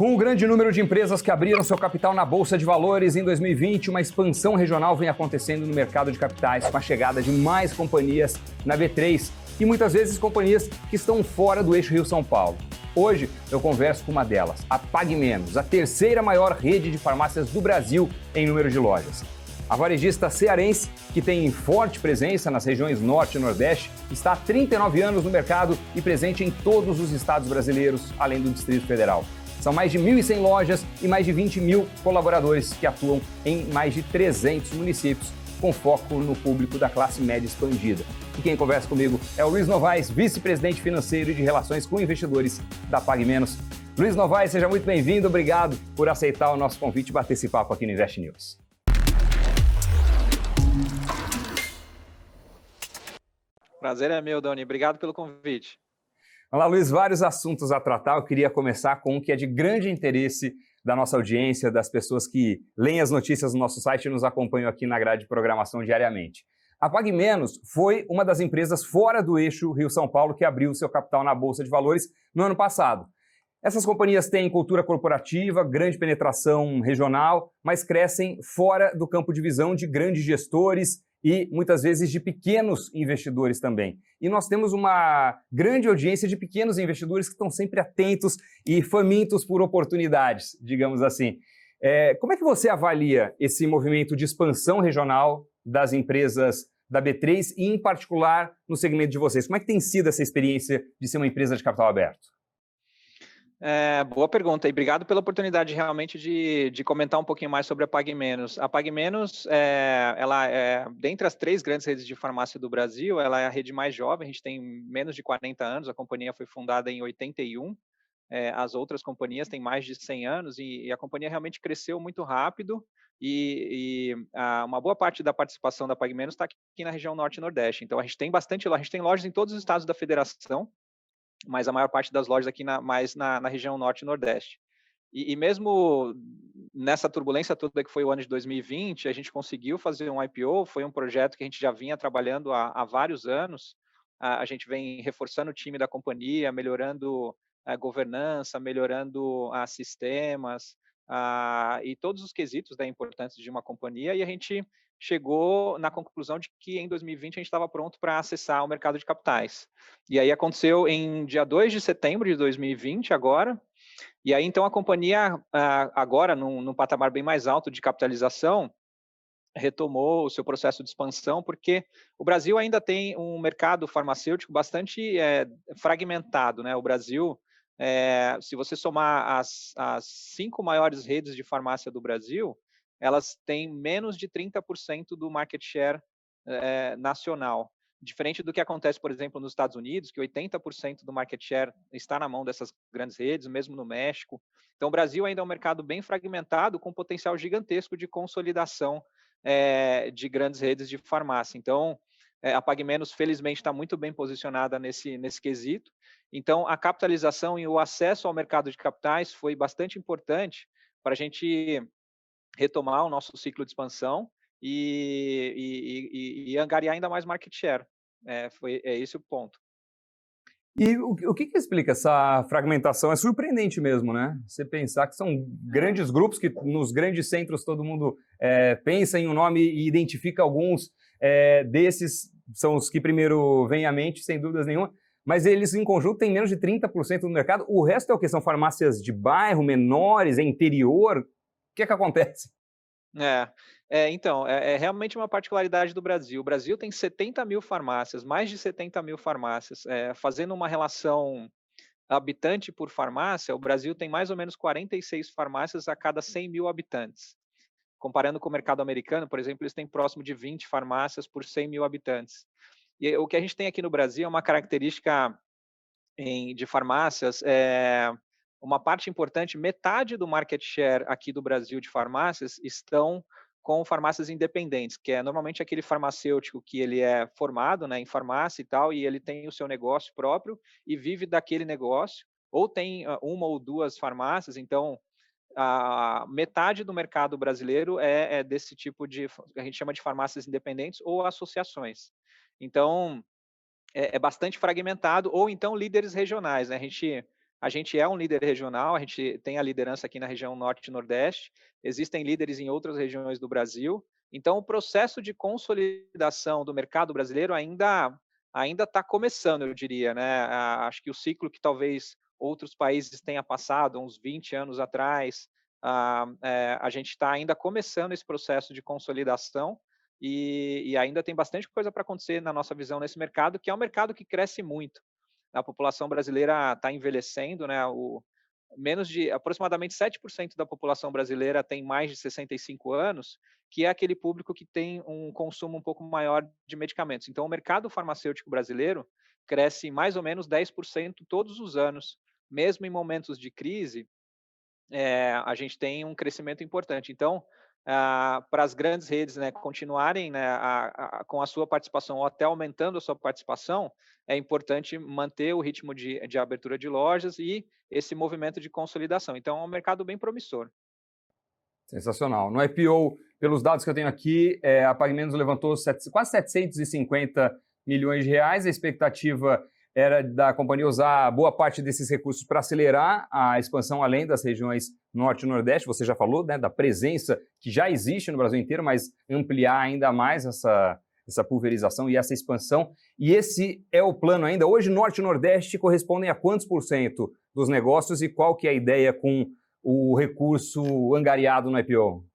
Com o grande número de empresas que abriram seu capital na Bolsa de Valores em 2020, uma expansão regional vem acontecendo no mercado de capitais, com a chegada de mais companhias na B3 e muitas vezes companhias que estão fora do eixo Rio-São Paulo. Hoje eu converso com uma delas, a PagMenos, a terceira maior rede de farmácias do Brasil em número de lojas. A varejista cearense, que tem forte presença nas regiões Norte e Nordeste, está há 39 anos no mercado e presente em todos os estados brasileiros, além do Distrito Federal. São mais de 1.100 lojas e mais de 20 mil colaboradores que atuam em mais de 300 municípios, com foco no público da classe média expandida. E quem conversa comigo é o Luiz Novaes, vice-presidente financeiro e de relações com investidores da PagMenos. Luiz Novaes, seja muito bem-vindo, obrigado por aceitar o nosso convite e bater esse papo aqui no Invest News. Prazer é meu, Doni. Obrigado pelo convite. Olá, Luiz. Vários assuntos a tratar. Eu queria começar com um que é de grande interesse da nossa audiência, das pessoas que leem as notícias no nosso site e nos acompanham aqui na grade de programação diariamente. A PagMenos foi uma das empresas fora do eixo Rio-São Paulo que abriu seu capital na Bolsa de Valores no ano passado. Essas companhias têm cultura corporativa, grande penetração regional, mas crescem fora do campo de visão de grandes gestores e muitas vezes de pequenos investidores também. E nós temos uma grande audiência de pequenos investidores que estão sempre atentos e famintos por oportunidades, digamos assim. Como é que você avalia esse movimento de expansão regional das empresas da B3 e, em particular, no segmento de vocês? Como é que tem sido essa experiência de ser uma empresa de capital aberto? Boa pergunta e obrigado pela oportunidade realmente de comentar um pouquinho mais sobre a PagMenos. A PagMenos, ela é, dentre as 3 grandes redes de farmácia do Brasil, ela é a rede mais jovem, a gente tem menos de 40 anos, a companhia foi fundada em 81, as outras companhias têm mais de 100 anos e a companhia realmente cresceu muito rápido e uma boa parte da participação da PagMenos está aqui na região Norte e Nordeste. Então a gente tem bastante, a gente tem lojas em todos os estados da federação, mas a maior parte das lojas aqui mais na região Norte e Nordeste. E mesmo nessa turbulência toda que foi o ano de 2020, a gente conseguiu fazer um IPO, foi um projeto que a gente já vinha trabalhando há vários anos, a gente vem reforçando o time da companhia, melhorando a governança, melhorando sistemas, e todos os quesitos importantes de uma companhia, e a gente chegou na conclusão de que em 2020 a gente estava pronto para acessar o mercado de capitais. E aí aconteceu em dia 2 de setembro de 2020, agora, e aí então a companhia, agora num patamar bem mais alto de capitalização, retomou o seu processo de expansão, porque o Brasil ainda tem um mercado farmacêutico bastante fragmentado, né? O Brasil, se você somar as 5 maiores redes de farmácia do Brasil, elas têm menos de 30% do market share nacional. Diferente do que acontece, por exemplo, nos Estados Unidos, que 80% do market share está na mão dessas grandes redes, mesmo no México. Então, o Brasil ainda é um mercado bem fragmentado, com potencial gigantesco de consolidação de grandes redes de farmácia. Então, a PagMenos, felizmente, está muito bem posicionada nesse quesito. Então, a capitalização e o acesso ao mercado de capitais foi bastante importante para a gente retomar o nosso ciclo de expansão e angariar ainda mais market share. É esse o ponto. E o que explica essa fragmentação? É surpreendente mesmo, né? Você pensar que são grandes grupos, que nos grandes centros todo mundo pensa em um nome e identifica alguns desses, são os que primeiro vêm à mente, sem dúvidas nenhuma, mas eles em conjunto têm menos de 30% do mercado. O resto é o quê? São farmácias de bairro, menores, interior? O que acontece? Então, é realmente uma particularidade do Brasil. O Brasil tem 70 mil farmácias, mais de 70 mil farmácias. Fazendo uma relação habitante por farmácia, o Brasil tem mais ou menos 46 farmácias a cada 100 mil habitantes. Comparando com o mercado americano, por exemplo, eles têm próximo de 20 farmácias por 100 mil habitantes. E o que a gente tem aqui no Brasil é uma característica de farmácias, uma parte importante, metade do market share aqui do Brasil de farmácias estão com farmácias independentes, que é normalmente aquele farmacêutico que ele é formado, né, em farmácia e tal, e ele tem o seu negócio próprio e vive daquele negócio, ou tem uma ou duas farmácias. Então a metade do mercado brasileiro é desse tipo de, a gente chama de farmácias independentes ou associações. Então, é bastante fragmentado, ou então líderes regionais, né? A gente A gente é um líder regional, a gente tem a liderança aqui na região Norte e Nordeste, existem líderes em outras regiões do Brasil. Então, o processo de consolidação do mercado brasileiro ainda está começando, eu diria, né? Acho que o ciclo que talvez outros países tenham passado, uns 20 anos atrás, a gente está ainda começando esse processo de consolidação e ainda tem bastante coisa para acontecer na nossa visão nesse mercado, que é um mercado que cresce muito. A população brasileira está envelhecendo, né? Menos de aproximadamente 7% da população brasileira tem mais de 65 anos, que é aquele público que tem um consumo um pouco maior de medicamentos. Então, o mercado farmacêutico brasileiro cresce mais ou menos 10% todos os anos, mesmo em momentos de crise, a gente tem um crescimento importante. Então, para as grandes redes, né, continuarem, né, com a sua participação ou até aumentando a sua participação, é importante manter o ritmo de abertura de lojas e esse movimento de consolidação. Então, é um mercado bem promissor. Sensacional. No IPO, pelos dados que eu tenho aqui, a PagMenos levantou quase 750 milhões de reais. A expectativa era da companhia usar boa parte desses recursos para acelerar a expansão além das regiões Norte e Nordeste. Você já falou, né, da presença que já existe no Brasil inteiro, mas ampliar ainda mais essa pulverização e essa expansão. E esse é o plano ainda. Hoje, Norte e Nordeste correspondem a quantos por cento dos negócios e qual que é a ideia com o recurso angariado no IPO?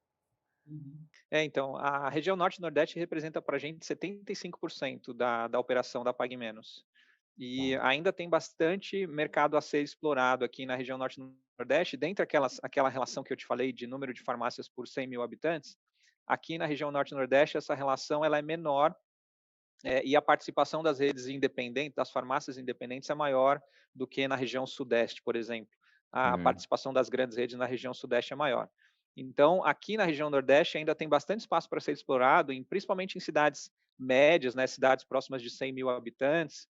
Então, a região Norte e Nordeste representa para a gente 75% da operação da PagMenos. E ainda tem bastante mercado a ser explorado aqui na região Norte e Nordeste, dentre aquela relação que eu te falei de número de farmácias por 100 mil habitantes, aqui na região Norte e Nordeste essa relação ela é menor e a participação das redes independentes, das farmácias independentes é maior do que na região Sudeste, por exemplo. A participação das grandes redes na região Sudeste é maior. Então, aqui na região Nordeste ainda tem bastante espaço para ser explorado, principalmente em cidades médias, né, cidades próximas de 100 mil habitantes,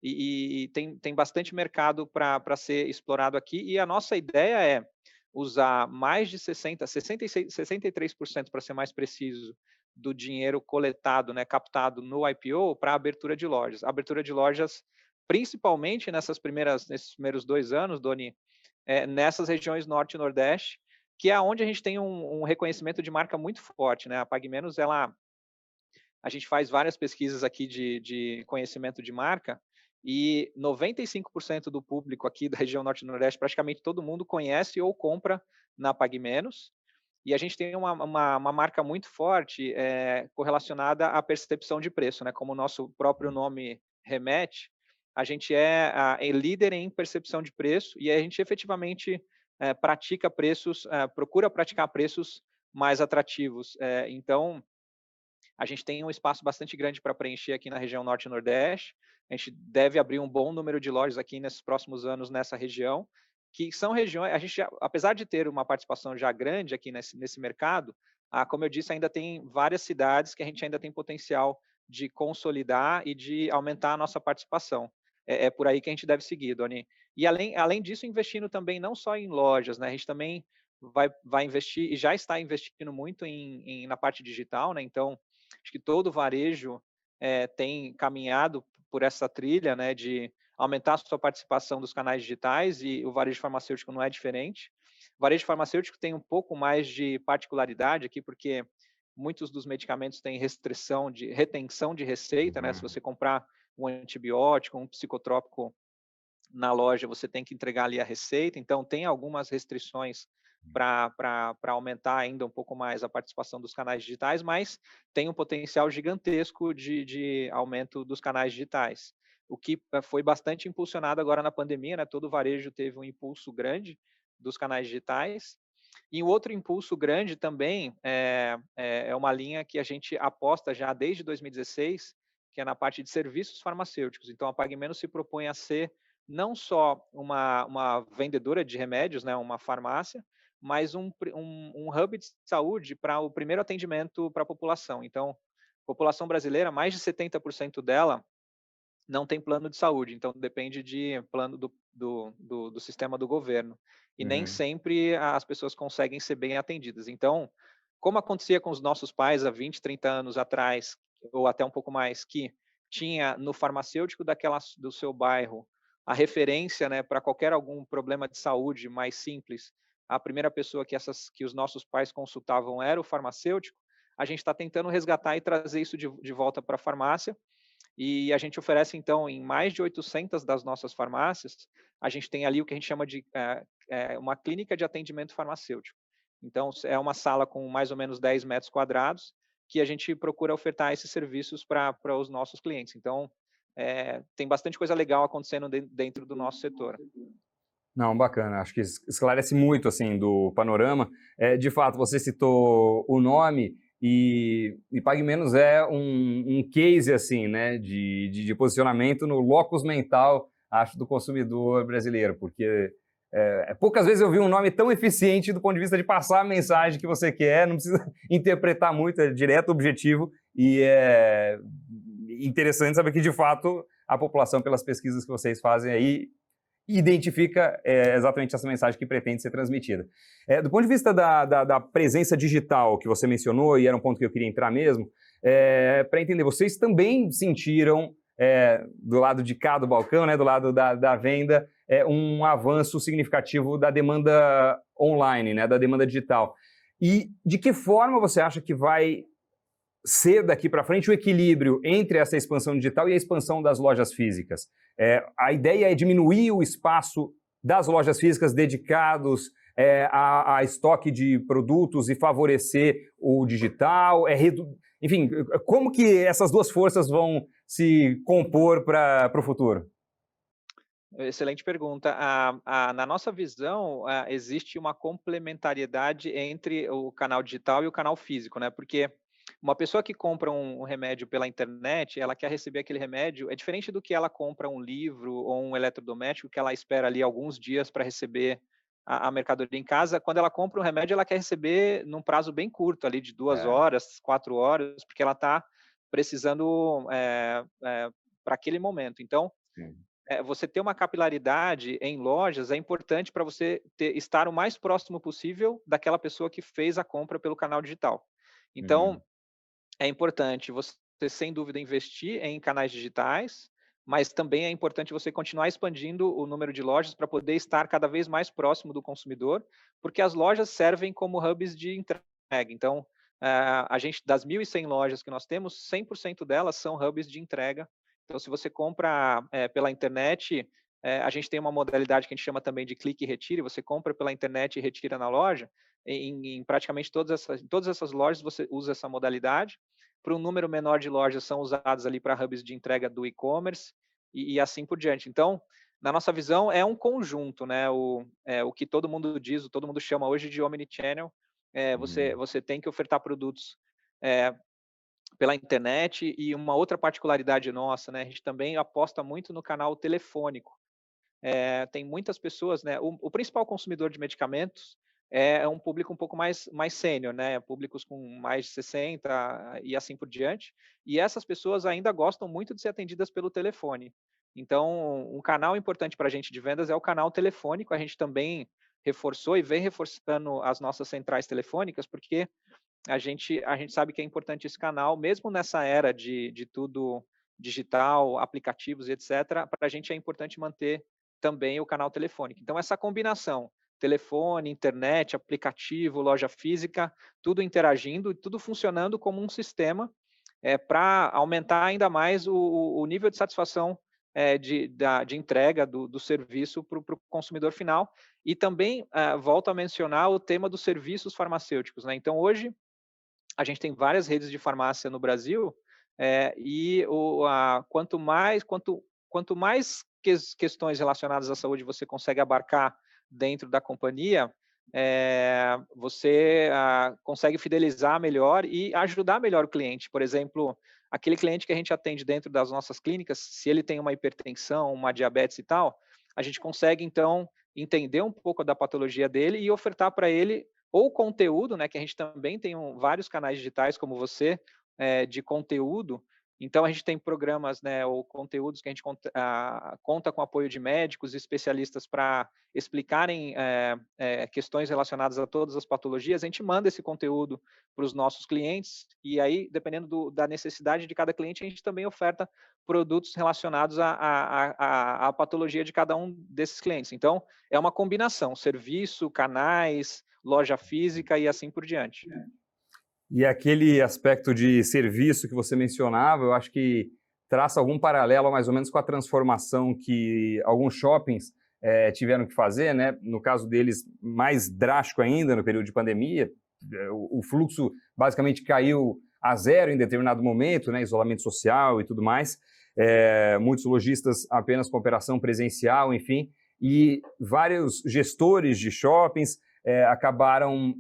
e tem bastante mercado para ser explorado aqui. E a nossa ideia é usar mais de 63%, para ser mais preciso, do dinheiro coletado, né, captado no IPO para abertura de lojas. Abertura de lojas, principalmente nesses primeiros 2 anos, Doni, nessas regiões Norte e Nordeste, que é onde a gente tem um reconhecimento de marca muito forte, né? A PagMenos, a gente faz várias pesquisas aqui de conhecimento de marca e 95% do público aqui da região Norte e Nordeste, praticamente todo mundo conhece ou compra na PagMenos. E a gente tem uma marca muito forte correlacionada à percepção de preço, né? Como o nosso próprio nome remete, a gente é líder em percepção de preço e a gente efetivamente procura praticar preços mais atrativos. Então, a gente tem um espaço bastante grande para preencher aqui na região Norte e Nordeste. A gente deve abrir um bom número de lojas aqui nesses próximos anos nessa região, que são regiões, a gente, apesar de ter uma participação já grande aqui nesse mercado, como eu disse, ainda tem várias cidades que a gente ainda tem potencial de consolidar e de aumentar a nossa participação. É por aí que a gente deve seguir, Doni. E além disso, investindo também não só em lojas, né? A gente também vai investir e já está investindo muito na parte digital, né? Então, acho que todo varejo tem caminhado por essa trilha, né, de aumentar a sua participação dos canais digitais, e o varejo farmacêutico não é diferente. O varejo farmacêutico tem um pouco mais de particularidade aqui, porque muitos dos medicamentos têm retenção de receita, né? Se você comprar um antibiótico, um psicotrópico na loja, você tem que entregar ali a receita, então tem algumas restrições para aumentar ainda um pouco mais a participação dos canais digitais, mas tem um potencial gigantesco de aumento dos canais digitais, o que foi bastante impulsionado agora na pandemia, né? Todo o varejo teve um impulso grande dos canais digitais. E um outro impulso grande também é uma linha que a gente aposta já desde 2016, que é na parte de serviços farmacêuticos. Então, a PagMenos se propõe a ser não só uma vendedora de remédios, né, uma farmácia, mas um hub de saúde para o primeiro atendimento para a população. Então, a população brasileira, mais de 70% dela não tem plano de saúde, então depende de plano do sistema do governo. E nem sempre as pessoas conseguem ser bem atendidas. Então, como acontecia com os nossos pais há 20, 30 anos atrás, ou até um pouco mais, que tinha no farmacêutico do seu bairro a referência, né, para qualquer algum problema de saúde mais simples, a primeira pessoa que os nossos pais consultavam era o farmacêutico, a gente está tentando resgatar e trazer isso de volta para a farmácia, e a gente oferece, então, em mais de 800 das nossas farmácias, a gente tem ali o que a gente chama de uma clínica de atendimento farmacêutico. Então, é uma sala com mais ou menos 10 metros quadrados, que a gente procura ofertar esses serviços para os nossos clientes. Então, tem bastante coisa legal acontecendo dentro do nosso setor. Não, bacana. Acho que esclarece muito assim do panorama. De fato, você citou o nome e Pague Menos é um case assim, né, de posicionamento no locus mental, acho, do consumidor brasileiro, porque poucas vezes eu vi um nome tão eficiente do ponto de vista de passar a mensagem que você quer, não precisa interpretar muito, é direto, objetivo, e é interessante saber que, de fato, a população, pelas pesquisas que vocês fazem aí, identifica exatamente essa mensagem que pretende ser transmitida. Do ponto de vista da presença digital que você mencionou, e era um ponto que eu queria entrar mesmo, para entender, vocês também sentiram, do lado de cá do balcão, né, do lado da venda, um avanço significativo da demanda online, né, da demanda digital. E de que forma você acha que vai ser daqui para frente o equilíbrio entre essa expansão digital e a expansão das lojas físicas? A ideia é diminuir o espaço das lojas físicas dedicados a estoque de produtos e favorecer o digital? Enfim, como que essas duas forças vão se compor para o futuro? Excelente pergunta. Na nossa visão, existe uma complementariedade entre o canal digital e o canal físico, né? Porque uma pessoa que compra um remédio pela internet, ela quer receber aquele remédio, é diferente do que ela compra um livro ou um eletrodoméstico, que ela espera ali alguns dias para receber a mercadoria em casa. Quando ela compra um remédio, ela quer receber num prazo bem curto, ali de 2 horas, 4 horas, porque ela está precisando para aquele momento. Então, Sim. você ter uma capilaridade em lojas é importante para você estar o mais próximo possível daquela pessoa que fez a compra pelo canal digital. Então, é importante você, sem dúvida, investir em canais digitais, mas também é importante você continuar expandindo o número de lojas para poder estar cada vez mais próximo do consumidor, porque as lojas servem como hubs de entrega. Então, a gente, das 1.100 lojas que nós temos, 100% delas são hubs de entrega. Então, se você compra pela internet, a gente tem uma modalidade que a gente chama também de clique e retire. Você compra pela internet e retira na loja. Em praticamente todas essas lojas você usa essa modalidade. Para um número menor de lojas são usadas ali para hubs de entrega do e-commerce e assim por diante. Então, na nossa visão, é um conjunto, né? O que todo mundo diz, todo mundo chama hoje de omnichannel. Você tem que ofertar produtos pela internet, e uma outra particularidade nossa, né? A gente também aposta muito no canal telefônico. Tem muitas pessoas, né? O principal consumidor de medicamentos é um público um pouco mais sênior, né? Públicos com mais de 60 e assim por diante. E essas pessoas ainda gostam muito de ser atendidas pelo telefone. Então, um canal importante para a gente de vendas é o canal telefônico. A gente também reforçou e vem reforçando as nossas centrais telefônicas, porque a gente sabe que é importante esse canal, mesmo nessa era de tudo digital, aplicativos e etc., para a gente é importante manter também o canal telefônico. Então, essa combinação, telefone, internet, aplicativo, loja física, tudo interagindo, tudo funcionando como um sistema para aumentar ainda mais o nível de satisfação de entrega do serviço para o consumidor final. E também volto a mencionar o tema dos serviços farmacêuticos, né? Então, hoje, a gente tem várias redes de farmácia no Brasil, quanto mais questões relacionadas à saúde você consegue abarcar dentro da companhia, você consegue fidelizar melhor e ajudar melhor o cliente. Por exemplo, aquele cliente que a gente atende dentro das nossas clínicas, se ele tem uma hipertensão, uma diabetes e tal, a gente consegue, então, entender um pouco da patologia dele e ofertar para ele ou conteúdo, né, que a gente também tem vários canais digitais como você, de conteúdo, Então, a gente tem programas, né, ou conteúdos que a gente conta com apoio de médicos e especialistas para explicarem questões relacionadas a todas as patologias. A gente manda esse conteúdo para os nossos clientes e aí, dependendo da necessidade de cada cliente, a gente também oferta produtos relacionados à patologia de cada um desses clientes. Então, é uma combinação, serviço, canais, loja física e assim por diante. E aquele aspecto de serviço que você mencionava, eu acho que traça algum paralelo mais ou menos com a transformação que alguns shoppings tiveram que fazer, né? No caso deles, mais drástico ainda no período de pandemia, o fluxo basicamente caiu a zero em determinado momento, né? Isolamento social e tudo mais, muitos lojistas apenas com operação presencial, enfim, e vários gestores de shoppings acabaram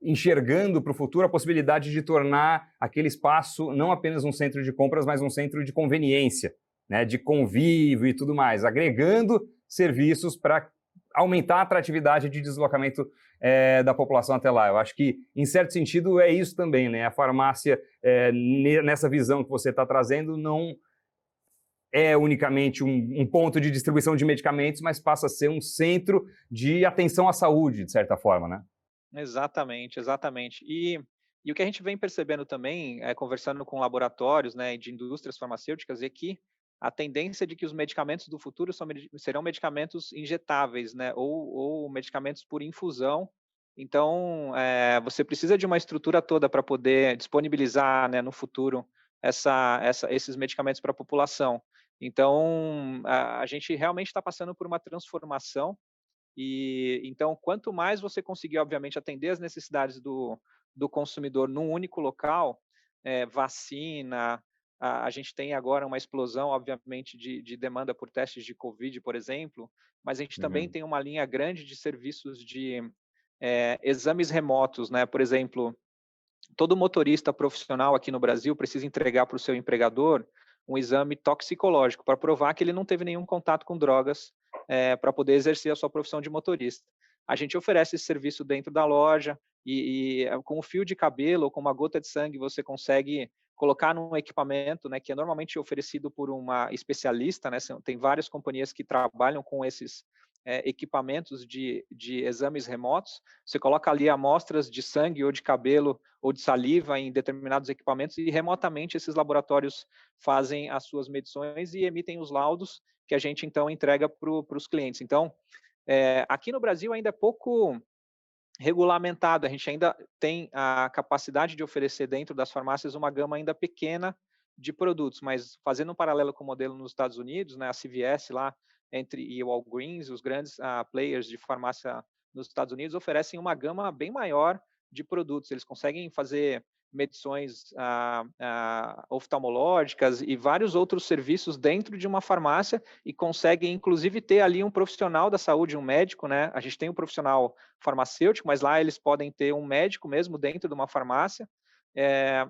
enxergando para o futuro a possibilidade de tornar aquele espaço não apenas um centro de compras, mas um centro de conveniência, né, de convívio e tudo mais, agregando serviços para aumentar a atratividade de deslocamento da população até lá. Eu acho que, em certo sentido, é isso também, né? A farmácia, nessa visão que você está trazendo, não é unicamente um ponto de distribuição de medicamentos, mas passa a ser um centro de atenção à saúde, de certa forma, né? Exatamente, exatamente. E o que a gente vem percebendo também, conversando com laboratórios, né, de indústrias farmacêuticas, é que a tendência de que os medicamentos do futuro serão medicamentos injetáveis, né, ou medicamentos por infusão. Então, você precisa de uma estrutura toda para poder disponibilizar, né, no futuro esses medicamentos para a população. Então, a gente realmente está passando por uma transformação e então, quanto mais você conseguir, obviamente, atender as necessidades do consumidor num único local, vacina, a gente tem agora uma explosão, obviamente, de demanda por testes de Covid, por exemplo, mas a gente também tem uma linha grande de serviços de exames remotos, né? Por exemplo, todo motorista profissional aqui no Brasil precisa entregar para o seu empregador um exame toxicológico para provar que ele não teve nenhum contato com drogas para poder exercer a sua profissão de motorista. A gente oferece esse serviço dentro da loja e com um fio de cabelo ou com uma gota de sangue você consegue colocar num equipamento, né, que é normalmente oferecido por uma especialista, né, tem várias companhias que trabalham com esses equipamentos de exames remotos. Você coloca ali amostras de sangue ou de cabelo ou de saliva em determinados equipamentos e remotamente esses laboratórios fazem as suas medições e emitem os laudos que a gente então entrega para os clientes. Então, aqui no Brasil ainda é pouco regulamentado, a gente ainda tem a capacidade de oferecer dentro das farmácias uma gama ainda pequena de produtos, mas fazendo um paralelo com o modelo nos Estados Unidos, né, a CVS lá e o Walgreens, os grandes players de farmácia nos Estados Unidos oferecem uma gama bem maior de produtos. Eles conseguem fazer medições oftalmológicas e vários outros serviços dentro de uma farmácia e conseguem, inclusive, ter ali um profissional da saúde, um médico, né? A gente tem um profissional farmacêutico, mas lá eles podem ter um médico mesmo dentro de uma farmácia.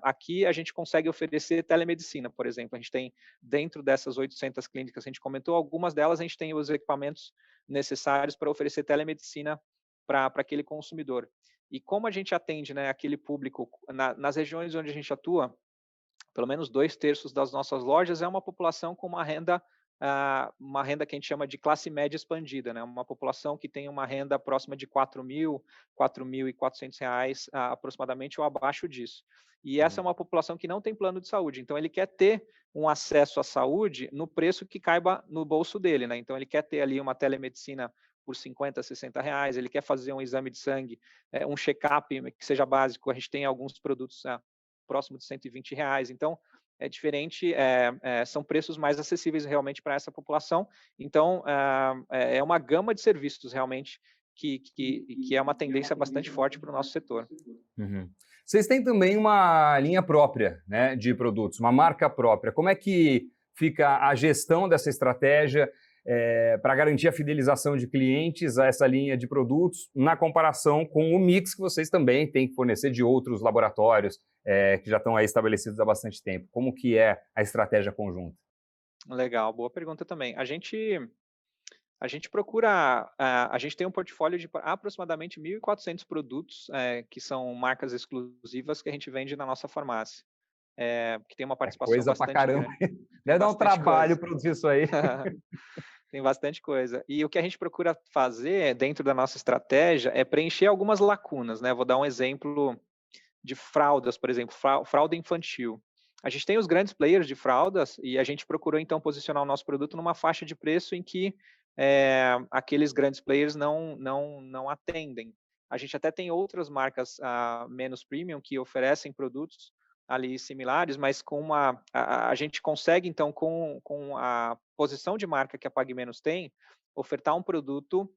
Aqui a gente consegue oferecer telemedicina, por exemplo. A gente tem, dentro dessas 800 clínicas que a gente comentou, algumas delas a gente tem os equipamentos necessários para oferecer telemedicina para aquele consumidor. E como a gente atende, né, aquele público nas regiões onde a gente atua, pelo menos 2/3 das nossas lojas é uma população com uma renda que a gente chama de classe média expandida, né? Uma população que tem uma renda próxima de R$ 4.400 aproximadamente ou abaixo disso. E essa é uma população que não tem plano de saúde, então ele quer ter um acesso à saúde no preço que caiba no bolso dele, né? Então ele quer ter ali uma telemedicina por R$ 50, R$ 60, ele quer fazer um exame de sangue, um check-up que seja básico, a gente tem alguns produtos próximo de R$ 120. Então, é diferente, são preços mais acessíveis realmente para essa população. Então, é uma gama de serviços realmente que é uma tendência bastante forte para o nosso setor. Uhum. Vocês têm também uma linha própria, né, de produtos, uma marca própria. Como é que fica a gestão dessa estratégia para garantir a fidelização de clientes a essa linha de produtos na comparação com o mix que vocês também têm que fornecer de outros laboratórios que já estão aí estabelecidos há bastante tempo? Como que é a estratégia conjunta? Legal, boa pergunta também. A gente procura, a gente tem um portfólio de aproximadamente 1.400 produtos que são marcas exclusivas que a gente vende na nossa farmácia. que tem uma É participação coisa pra bastante caramba. grande. Tem Deve dar um bastante trabalho coisa. produzir isso aí. Tem bastante coisa. E o que a gente procura fazer dentro da nossa estratégia é preencher algumas lacunas, né? Vou dar um exemplo de fraldas, por exemplo, fralda infantil. A gente tem os grandes players de fraldas e a gente procurou então posicionar o nosso produto numa faixa de preço em que aqueles grandes players não atendem. A gente até tem outras marcas menos premium que oferecem produtos ali similares, mas a gente consegue então com a posição de marca que a Pague Menos tem, ofertar um produto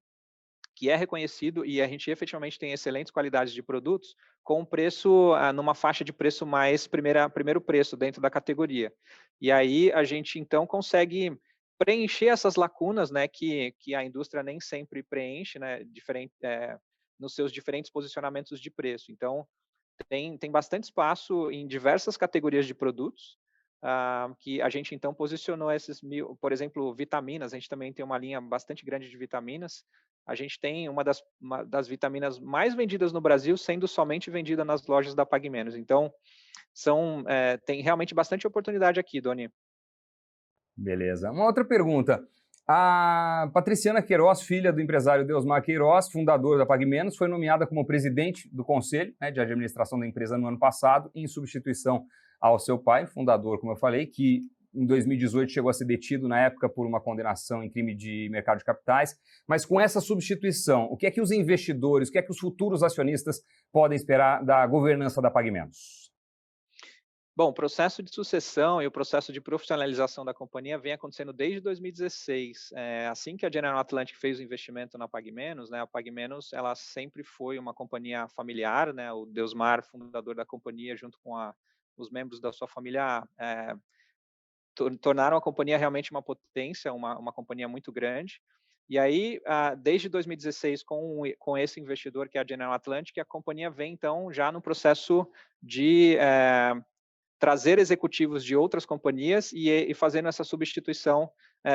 que é reconhecido e a gente efetivamente tem excelentes qualidades de produtos com um preço numa faixa de preço mais primeiro preço dentro da categoria. E aí a gente então consegue preencher essas lacunas, né, que a indústria nem sempre preenche, né, nos seus diferentes posicionamentos de preço. Então tem bastante espaço em diversas categorias de produtos, que a gente então posicionou por exemplo, vitaminas, a gente também tem uma linha bastante grande de vitaminas. A gente tem uma das vitaminas mais vendidas no Brasil, sendo somente vendida nas lojas da Pague Menos. Então, tem realmente bastante oportunidade aqui, Doni. Beleza. Uma outra pergunta. A Patriciana Queiroz, filha do empresário Deusmar Queiroz, fundador da Pague Menos, foi nomeada como presidente do conselho, né, de administração da empresa no ano passado, em substituição ao seu pai, fundador, como eu falei, que em 2018 chegou a ser detido na época por uma condenação em crime de mercado de capitais. Mas com essa substituição, o que é que os investidores, o que é que os futuros acionistas podem esperar da governança da Pague Menos? Bom, o processo de sucessão e o processo de profissionalização da companhia vem acontecendo desde 2016. Assim que a General Atlantic fez o investimento na Pague Menos, né, a Pague Menos ela sempre foi uma companhia familiar, né, o Deusmar, fundador da companhia, junto com os membros da sua família, tornaram a companhia realmente uma potência, uma companhia muito grande. E aí, desde 2016, com esse investidor que é a General Atlantic, a companhia vem então já no processo de trazer executivos de outras companhias e fazendo essa substituição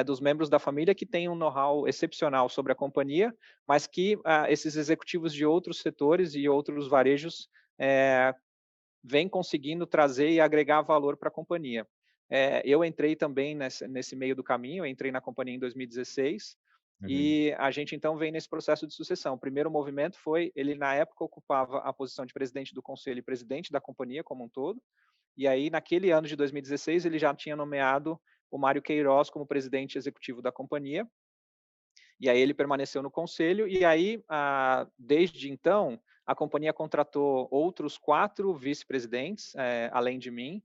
dos membros da família que têm um know-how excepcional sobre a companhia, mas que esses executivos de outros setores e outros varejos vêm conseguindo trazer e agregar valor para a companhia. Eu entrei também nesse meio do caminho, eu entrei na companhia em 2016, e a gente então vem nesse processo de sucessão. O primeiro movimento foi, ele na época ocupava a posição de presidente do conselho e presidente da companhia como um todo, e aí, naquele ano de 2016, ele já tinha nomeado o Mário Queiroz como presidente executivo da companhia. E aí ele permaneceu no conselho. E aí, desde então, a companhia contratou outros 4 vice-presidentes, além de mim,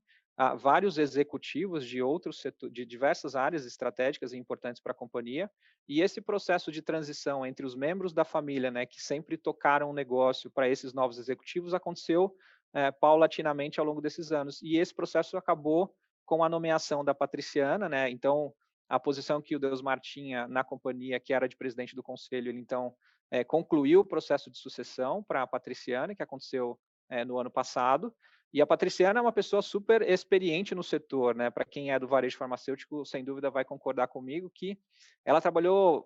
vários executivos de outros setores, de diversas áreas estratégicas e importantes para a companhia. E esse processo de transição entre os membros da família, né, que sempre tocaram o negócio para esses novos executivos, aconteceu paulatinamente ao longo desses anos. E esse processo acabou com a nomeação da Patriciana, né? Então, a posição que o Deusmar tinha na companhia, que era de presidente do conselho, ele então concluiu o processo de sucessão para a Patriciana, que aconteceu no ano passado. E a Patriciana é uma pessoa super experiente no setor, né? Para quem é do varejo farmacêutico, sem dúvida vai concordar comigo que ela trabalhou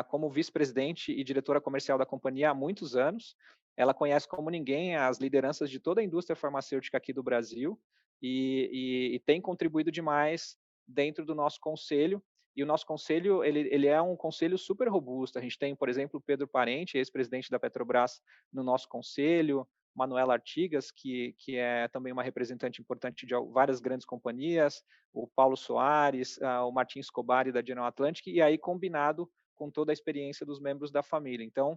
como vice-presidente e diretora comercial da companhia há muitos anos. Ela conhece como ninguém as lideranças de toda a indústria farmacêutica aqui do Brasil e tem contribuído demais dentro do nosso conselho. E o nosso conselho, ele é um conselho super robusto. A gente tem, por exemplo, o Pedro Parente, ex-presidente da Petrobras, no nosso conselho, Manuela Artigas, que é também uma representante importante de várias grandes companhias, o Paulo Soares, o Martin Escobari da General Atlantic, e aí combinado com toda a experiência dos membros da família. Então,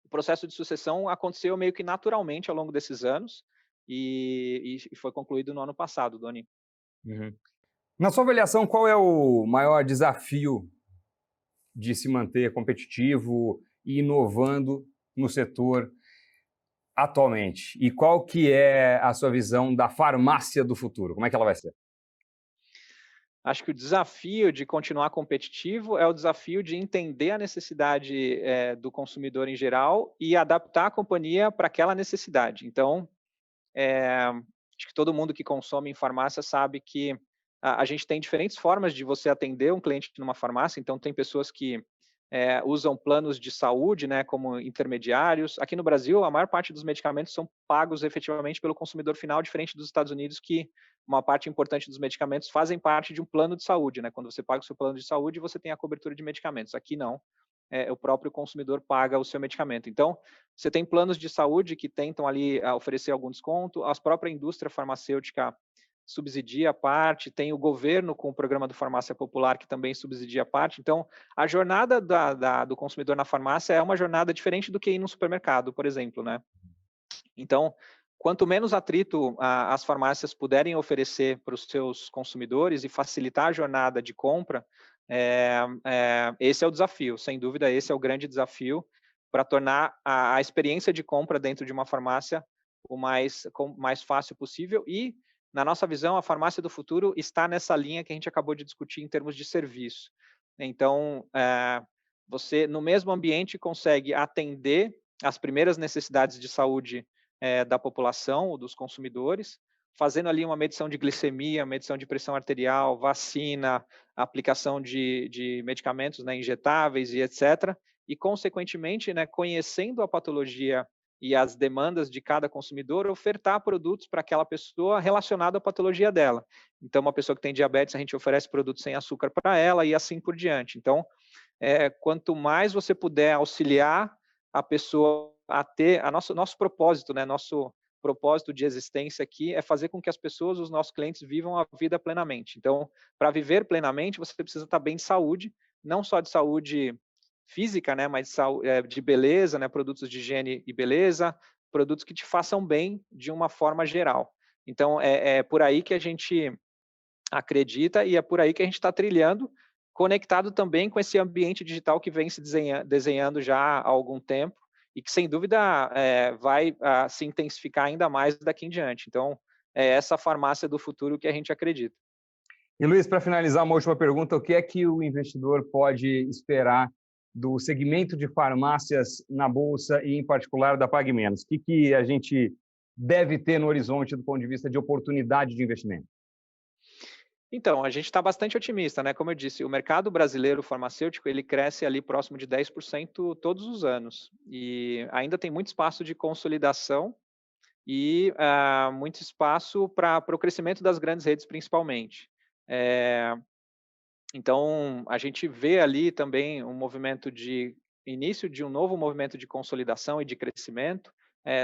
o processo de sucessão aconteceu meio que naturalmente ao longo desses anos e foi concluído no ano passado, Doni. Uhum. Na sua avaliação, qual é o maior desafio de se manter competitivo e inovando no setor atualmente? E qual que é a sua visão da farmácia do futuro? Como é que ela vai ser? Acho que o desafio de continuar competitivo é o desafio de entender a necessidade do consumidor em geral e adaptar a companhia para aquela necessidade. Então, acho que todo mundo que consome em farmácia sabe que a gente tem diferentes formas de você atender um cliente numa farmácia. Então, tem pessoas que usam planos de saúde, né, como intermediários. Aqui no Brasil, a maior parte dos medicamentos são pagos efetivamente pelo consumidor final, diferente dos Estados Unidos, que uma parte importante dos medicamentos fazem parte de um plano de saúde, né? Quando você paga o seu plano de saúde, você tem a cobertura de medicamentos. Aqui não, o próprio consumidor paga o seu medicamento. Então, você tem planos de saúde que tentam ali oferecer algum desconto, a própria indústria farmacêutica subsidia a parte, tem o governo com o programa do Farmácia Popular que também subsidia a parte. Então, a jornada do consumidor na farmácia é uma jornada diferente do que ir no supermercado, por exemplo, né? Então, quanto menos atrito as farmácias puderem oferecer para os seus consumidores e facilitar a jornada de compra, esse é o desafio, sem dúvida, esse é o grande desafio para tornar a experiência de compra dentro de uma farmácia o mais fácil possível. E, na nossa visão, a farmácia do futuro está nessa linha que a gente acabou de discutir em termos de serviço. Então, você, no mesmo ambiente, consegue atender as primeiras necessidades de saúde da população, ou dos consumidores, fazendo ali uma medição de glicemia, medição de pressão arterial, vacina, aplicação de medicamentos, né, injetáveis e etc. E, consequentemente, né, conhecendo a patologia e as demandas de cada consumidor, ofertar produtos para aquela pessoa relacionado à patologia dela. Então, uma pessoa que tem diabetes, a gente oferece produtos sem açúcar para ela e assim por diante. Então, quanto mais você puder auxiliar a pessoa a ter nosso propósito, né? Nosso propósito de existência aqui é fazer com que as pessoas, os nossos clientes, vivam a vida plenamente. Então, para viver plenamente, você precisa estar bem de saúde, não só de saúde física, né? Mas de beleza, né? Produtos de higiene e beleza, produtos que te façam bem de uma forma geral. Então, é por aí que a gente acredita e é por aí que a gente está trilhando, conectado também com esse ambiente digital que vem se desenhando já há algum tempo e que, sem dúvida, vai se intensificar ainda mais daqui em diante. Então, é essa farmácia do futuro que a gente acredita. E, Luiz, para finalizar, uma última pergunta. O que é que o investidor pode esperar do segmento de farmácias na Bolsa e, em particular, da PagMenos? O que a gente deve ter no horizonte do ponto de vista de oportunidade de investimento? Então, a gente está bastante otimista, né? Como eu disse, o mercado brasileiro farmacêutico, ele cresce ali próximo de 10% todos os anos. E ainda tem muito espaço de consolidação e muito espaço para o crescimento das grandes redes, principalmente. Então, a gente vê ali também um movimento de início de um novo movimento de consolidação e de crescimento,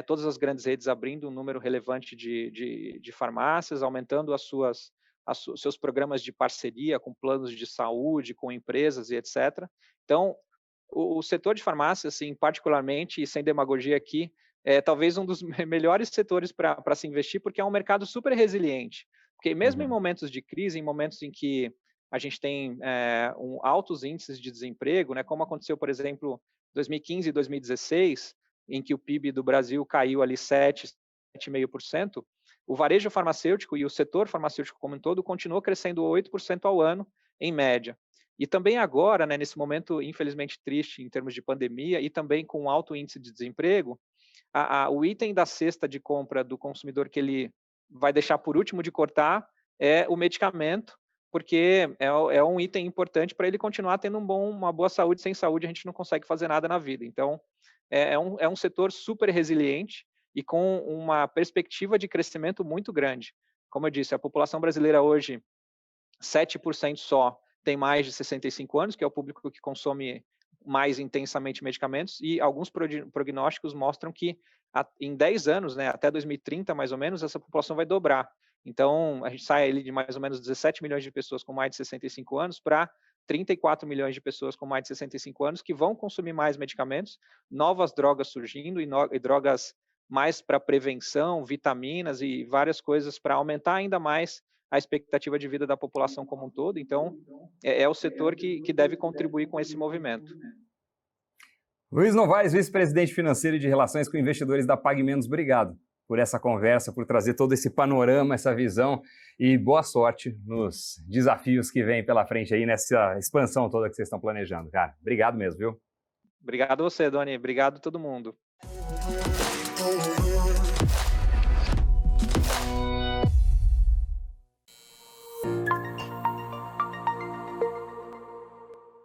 todas as grandes redes abrindo um número relevante de farmácias, aumentando seus programas de parceria com planos de saúde, com empresas e etc. Então, o setor de farmácia, assim, particularmente, e sem demagogia aqui, é talvez um dos melhores setores para se investir, porque é um mercado super resiliente. Porque mesmo em momentos de crise, em momentos em que a gente tem altos índices de desemprego, né, como aconteceu, por exemplo, 2015 e 2016, em que o PIB do Brasil caiu ali 7,5%, o varejo farmacêutico e o setor farmacêutico como um todo continuou crescendo 8% ao ano, em média. E também agora, né, nesse momento, infelizmente triste em termos de pandemia e também com alto índice de desemprego, o item da cesta de compra do consumidor que ele vai deixar por último de cortar é o medicamento, porque é um item importante para ele continuar tendo uma boa saúde. Sem saúde, a gente não consegue fazer nada na vida. Então, é um setor super resiliente e com uma perspectiva de crescimento muito grande. Como eu disse, a população brasileira hoje, 7% só tem mais de 65 anos, que é o público que consome mais intensamente medicamentos, e alguns prognósticos mostram que em 10 anos, né, até 2030 mais ou menos, essa população vai dobrar. Então, a gente sai ali de mais ou menos 17 milhões de pessoas com mais de 65 anos para 34 milhões de pessoas com mais de 65 anos que vão consumir mais medicamentos, novas drogas surgindo e drogas mais para prevenção, vitaminas e várias coisas para aumentar ainda mais a expectativa de vida da população como um todo. Então, é o setor que deve contribuir com esse movimento. Luiz Novais, vice-presidente financeiro e de relações com investidores da PagMenos, obrigado por essa conversa, por trazer todo esse panorama, essa visão, e boa sorte nos desafios que vêm pela frente aí nessa expansão toda que vocês estão planejando, cara. Obrigado mesmo, viu? Obrigado a você, Doni. Obrigado a todo mundo.